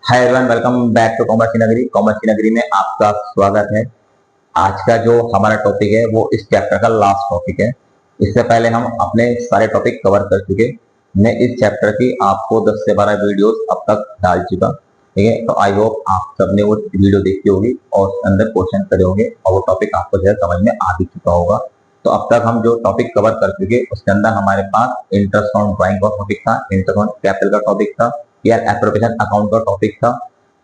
Hi everyone, welcome back to commerce की नगरी। Commerce की नगरी में आपका स्वागत है। आज का जो हमारा टॉपिक है वो इस चैप्टर का लास्ट टॉपिक है। इससे पहले हम अपने सारे टॉपिक कवर कर चुके। मैं इस चैप्टर की आपको 10 से 12 वीडियोस अब तक डाल चुका। ठीक है, तो आई होप आप सबने वो वीडियो देखी होगी और उसके अंदर क्वेश्चन करे होंगे और वो टॉपिक आपको जो है समझ में आ भी चुका होगा। तो अब तक हम जो टॉपिक कवर कर चुके उसके अंदर हमारे पास इंटरेस्ट ऑन ड्राइंग का टॉपिक था, इंटरेस्ट ऑन कैपिटल का टॉपिक था, या एप्रोप्रिएशन अकाउंट का टॉपिक था,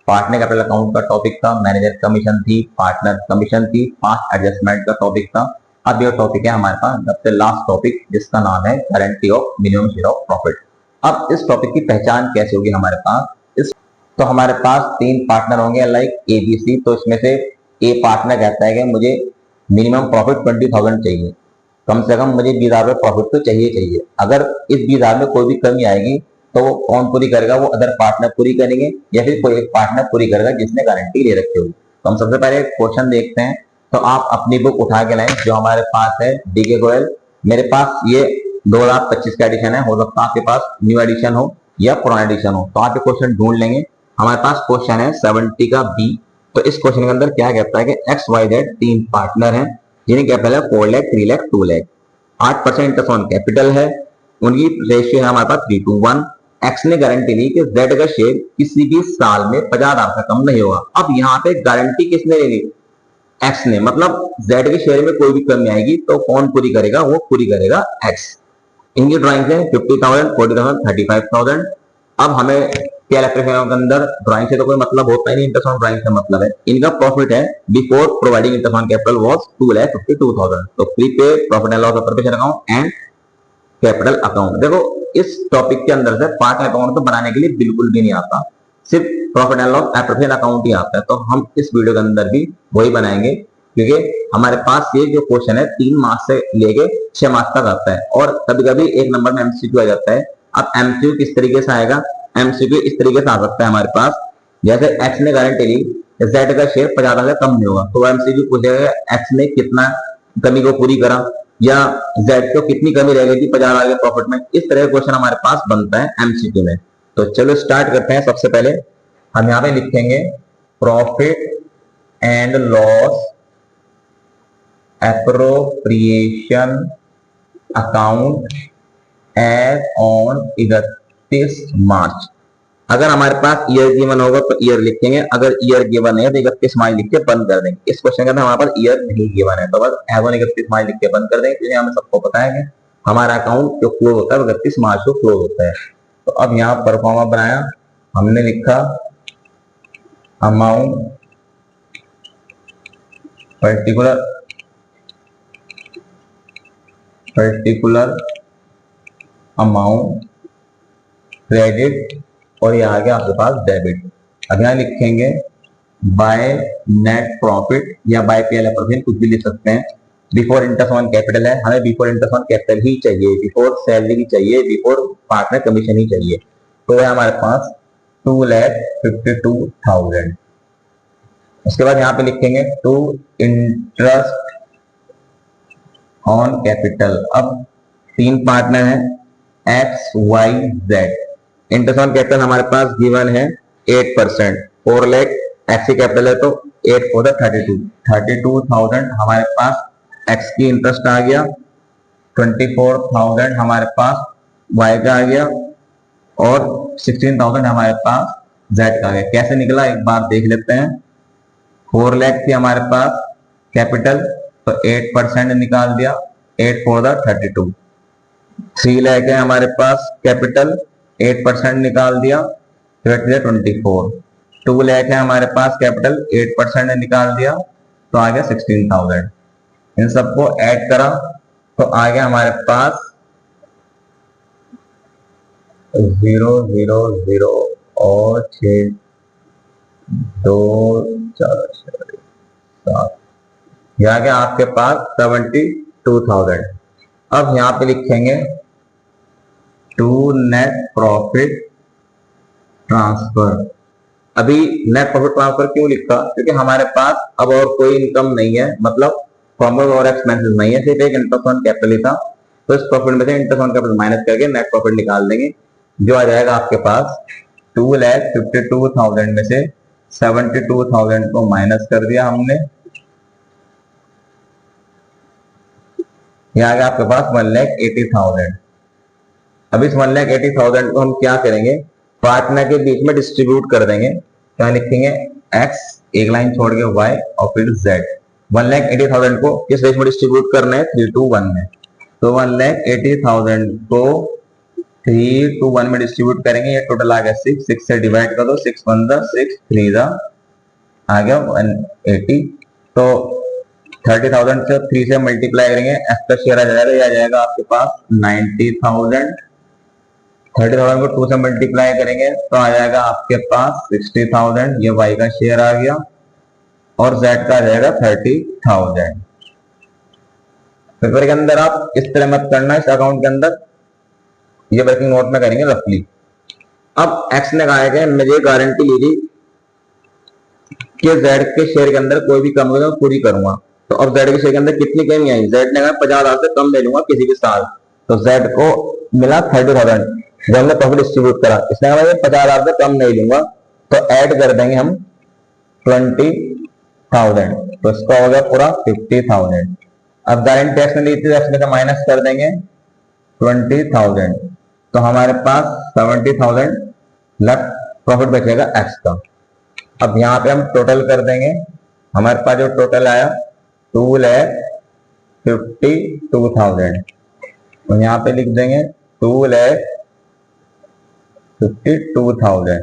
पार्टनर कैपिटल अकाउंट का टॉपिक था, मैनेजर कमीशन थी, पार्टनर कमीशन थी, पास्ट एडजस्टमेंट का टॉपिक था। अब ये टॉपिक है हमारे पास सबसे लास्ट टॉपिक जिसका नाम है guarantee of minimum share of profit. अब इस टॉपिक की पहचान कैसे होगी हमारे पास? इस तो हमारे पास 3 पार्टनर होंगे लाइक ABC। तो इसमें से ए पार्टनर कहता है कि मुझे मिनिमम प्रॉफिट 20,000 चाहिए, कम से कम मुझे 20,000 प्रॉफिट तो चाहिए चाहिए। अगर इस 20,000 में कोई भी कमी आएगी तो वो कौन पूरी करेगा? वो अदर पार्टनर पूरी करेंगे या फिर कोई एक पार्टनर पूरी करेगा जिसने गारंटी ले रखी होगी। तो हम सबसे पहले क्वेश्चन देखते हैं। तो आप अपनी बुक उठा के लाएं जो हमारे पास है डीके गोयल। मेरे पास ये 2025 का एडिशन है, हो सकता है आपके पास न्यू एडिशन हो या पुराना एडिशन हो। तो आप ये क्वेश्चन ढूंढ लेंगे। हमारे पास क्वेश्चन है 70 का बी। तो इस क्वेश्चन के अंदर क्या कहता है कि XYZ 3 पार्टनर हैं जिन्हें कैपिटल है 4 lakh, 3 lakh, 2 lakh. 8% interest on capital है, उनकी रेशियो है हमारे पास 3:1। एक्स ने गारंटी ली कि जेड का शेयर किसी भी साल में 50,000 से कम नहीं होगा। अब यहाँ पे गारंटी किसने ले ली? एक्स ने। मतलब जेड के शेयर में कोई भी कमी आएगी तो कौन पूरी करेगा? वो पूरी करेगा एक्स। इनकी ड्राइंग है 50,000, 40,000, 35,000। अब हमें क्या लगता है के अंदर ड्राइंग से तो कोई मतलब होता ही नहीं, इंटरेस्ट ऑन ड्राइंग से मतलब है। इनका प्रॉफिट है before providing interest on capital was 2,52,000। तो prepaid profit and loss preparation account and capital account. देखो इस टॉपिक के अंदर से पार्ट अकाउंट तो बनाने के लिए बिल्कुल भी नहीं आता, सिर्फ profit and loss appropriation account ही आता है। तो हम इस वीडियो के अंदर भी वही बनाएंगे क्योंकि हमारे पास ये जो क्वेश्चन है 3 मार्क्स से लेके 6 मार्क्स तक आता है और कभी कभी 1 नंबर में एमसीक्यू आ जाता है। अब एमसीक्यू किस तरीके से आएगा? एमसीक्यू इस तरीके से आ सकता है हमारे पास, जैसे एक्स ने गारंटी ली जेड का शेयर 50,000 से कम नहीं होगा, तो एमसीक्यू पूछेगा एक्स ने कितना कमी को पूरी करा या जेड को कितनी कमी रह गई थी 50,000 के प्रॉफिट में। इस तरह का क्वेश्चन हमारे पास बनता है एमसीक्यू में। तो चलो स्टार्ट करते हैं। सबसे पहले हम यहाँ पे लिखेंगे profit and loss appropriation account as on 31 March. अगर हमारे पास ईयर गिवन होगा तो ईयर लिखेंगे, अगर ईयर गिवन है तो 31 मार्च लिख के बंद कर देंगे। इस क्वेश्चन के अंदर हमारे पास ईयर नहीं गिवन है तो बस एज ऑन 31 मार्च लिख के बंद कर देंगे क्योंकि हमें सबको पता है कि हमारा अकाउंट जो क्लोज होता है 31 मार्च को क्लोज होता है। तो अब यहाँ परफॉर्मा बनाया, हमने लिखा अमाउंट पर्टिकुलर अमाउंट क्रेडिट और ये आ गया आपके पास डेबिट। अब यहाँ लिखेंगे बाय नेट प्रॉफिट या बाय पीएल परसेंट, कुछ भी लिख सकते हैं। बिफोर इंटरेस्ट ऑन कैपिटल है, हमें बिफोर इंटरेस्ट ऑन कैपिटल ही चाहिए, बिफोर सैलरी ही चाहिए, बिफोर पार्टनर कमीशन ही चाहिए। तो है हमारे पास 2,52,000। उसके बाद यहाँ पे लिखेंगे टू इंटरेस्ट ऑन कैपिटल। अब 3 पार्टनर हैं XYZ। इंटरेस्ट ऑन कैपिटल हमारे पास गिवन है 8%, 4 लाख एक्स कैपिटल है तो 8 4 32,000 हमारे पास एक्स की इंटरेस्ट आ गया, 24,000 हमारे पास वाई का आ गया और 16,000 हमारे पास जेड का आ गया। कैसे निकला एक बार देख लेते हैं। 4 लाख थी हमारे पास कैपिटल तो 8% निकाल दिया, 8 4 32। 3 लाख है हमारे पास कैपिटल, 8% निकाल दिया, 24। 2 लाख है हमारे पास कैपिटल, 8% निकाल दिया तो आ गया 16,000। इन सबको ऐड करा तो आ गया हमारे पास 000 और 6 2 4 7, यह आ गया आपके पास 72,000। अब यहां पे लिखेंगे टू नेट प्रॉफिट ट्रांसफर। अभी नेट प्रॉफिट ट्रांसफर क्यों लिखा? क्योंकि हमारे पास अब और कोई इनकम नहीं है, मतलब कॉमर्स और एक्सपेंसेस नहीं है, सिर्फ एक इंटरेस्ट ऑन कैपिटल ही था। तो इस प्रॉफिट में से इंटरेस्ट ऑन कैपिटल माइनस करके नेट प्रॉफिट निकाल देंगे, जो आ जाएगा आपके पास 2,52,000 में से 72,000 को माइनस कर दिया हमने, यहाँ आ गया आपके पास 1,80,000। अब इस 1,80,000 को हम क्या करेंगे, पार्टनर के बीच में डिस्ट्रीब्यूट कर देंगे। क्या लिखेंगे, x, एक लाइन छोड़ के y और फिर z। 1,80,000 को किस रेश में डिस्ट्रीब्यूट करना है, 3:1 में। तो 1,80,000 को 3:1 में डिस्ट्रीब्यूट करेंगे। ये टोटल आ गया 6, 6 से डिवाइड कर दो, 6 1 6 3 आ गया 180। तो 30,000 से 3 से मल्टीप्लाई करेंगे, x का शेयर आ जाएगा, ये आ जाएगा आपके पास 90,000। 30,000 को 2 से मल्टीप्लाई करेंगे तो आ जाएगा आपके पास 60,000, ये y का शेयर आ गया, और z का आ जाएगा 30,000। पेपर के अंदर आप इस तरह मत करना, इस अकाउंट के अंदर ये वर्किंग नोट में करेंगे रफली। अब x ने कहा है कि मुझे गारंटी ली थी कि z के शेयर के अंदर कोई भी कमी हो पूरी करूंगा। तो अब z के शेयर के अंदर कितनी कमी आई, z ने कहा 50,000 से कम ले लूंगा किसी भी साल। तो z को मिला 30,000, जब हमने प्रॉफिट डिस्ट्रीब्यूट करा, इसने कहा 50,000 से कम नहीं लूंगा, तो ऐड कर देंगे हम 20,000, तो इसका हो गया पूरा 50,000। अब गारंटी x ने ली थी, x में से माइनस कर देंगे 20,000, तो हमारे पास 70,000 लग प्रॉफिट बचेगा x का। अब यहाँ पे हम टोटल कर देंगे, हमारे पास जो टोटल आया 2,52,000, तो यहाँ पे लिख देंगे 2,52,000।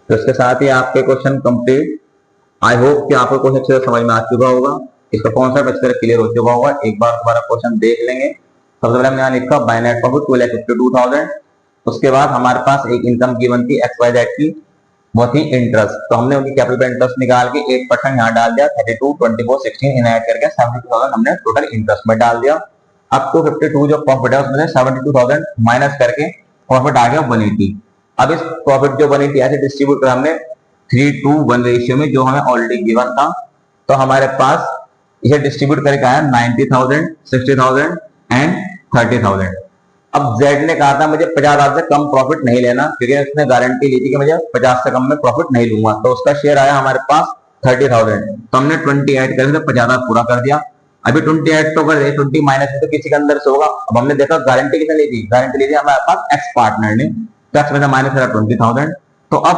तो इसके साथ ही आपके क्वेश्चन कंप्लीट। आई होप कि आपको क्वेश्चन अच्छे से समझ में आ चुका होगा, इसका कॉन्सेप्ट अच्छे से क्लियर हो चुका होगा। एक बार दोबारा क्वेश्चन देख लेंगे। सबसे पहले हमने यहाँ लिखा बाय नेट प्रॉफिट 2,52,000। उसके बाद हमारे पास एक इनकम गिवन थी XYZ की, वो थी इंटरेस्ट। तो हमने उनकी कैपिटल पे इंटरेस्ट निकाल के 8% यहाँ डाल दिया, 32, 24, 16 इन ऐड करके 72,000 हमने टोटल इंटरेस्ट में डाल दिया। अब 252 जो प्रॉफिट है उसमें से 72,000 माइनस करके प्रॉफिट आ गया 180। अब इस प्रॉफिट जो 180 ऐसे डिस्ट्रीब्यूट करा हमने 3:1 रेशियो में, जो हमें ऑलरेडी गिवन था। तो हमारे पास इसे डिस्ट्रीब्यूट करके आया 90,000, 60,000 एंड 30,000। अब Z ने कहा था मुझे 50,000 से कम प्रॉफिट नहीं लेना, क्योंकि उसने गारंटी ली थी कि मुझे 50 से कम में प्रॉफिट नहीं लूंगा। तो उसका शेयर आया हमारे पास 30,000, तो हमने 20 ऐड करके 50,000 पूरा कर दिया। अभी 20 ऐड तो कर दिया, 20 माइनस तो किसी के अंदर से होगा। अब हमने देखा गारंटी किसने ली थी, गारंटी ली थी हमारे पास एक्स पार्टनर ने, तो एक्स में से माइनस करा 20,000। तो अब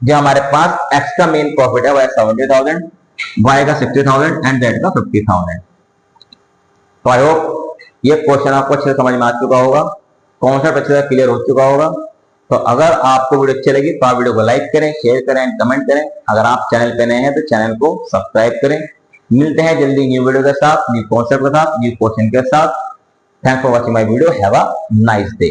जो हमारे पास एक्स का मेन प्रॉफिट है वो है 70,000, वाई का 60,000 एंड जेड का 50,000। तो आई होप ये क्वेश्चन आपको अच्छे से समझ में आ चुका होगा, कॉन्सेप्ट अच्छे से क्लियर हो चुका होगा। तो अगर आपको वीडियो अच्छी लगी तो आप वीडियो को लाइक करें, शेयर करें एंड कमेंट करें। अगर आप चैनल पे नए हैं तो चैनल को सब्सक्राइब करें। मिलते हैं जल्दी न्यू वीडियो के साथ, न्यू कॉन्सेप्ट के साथ, न्यू क्वेश्चन के साथ। Thanks for watching my video. Have a nice day.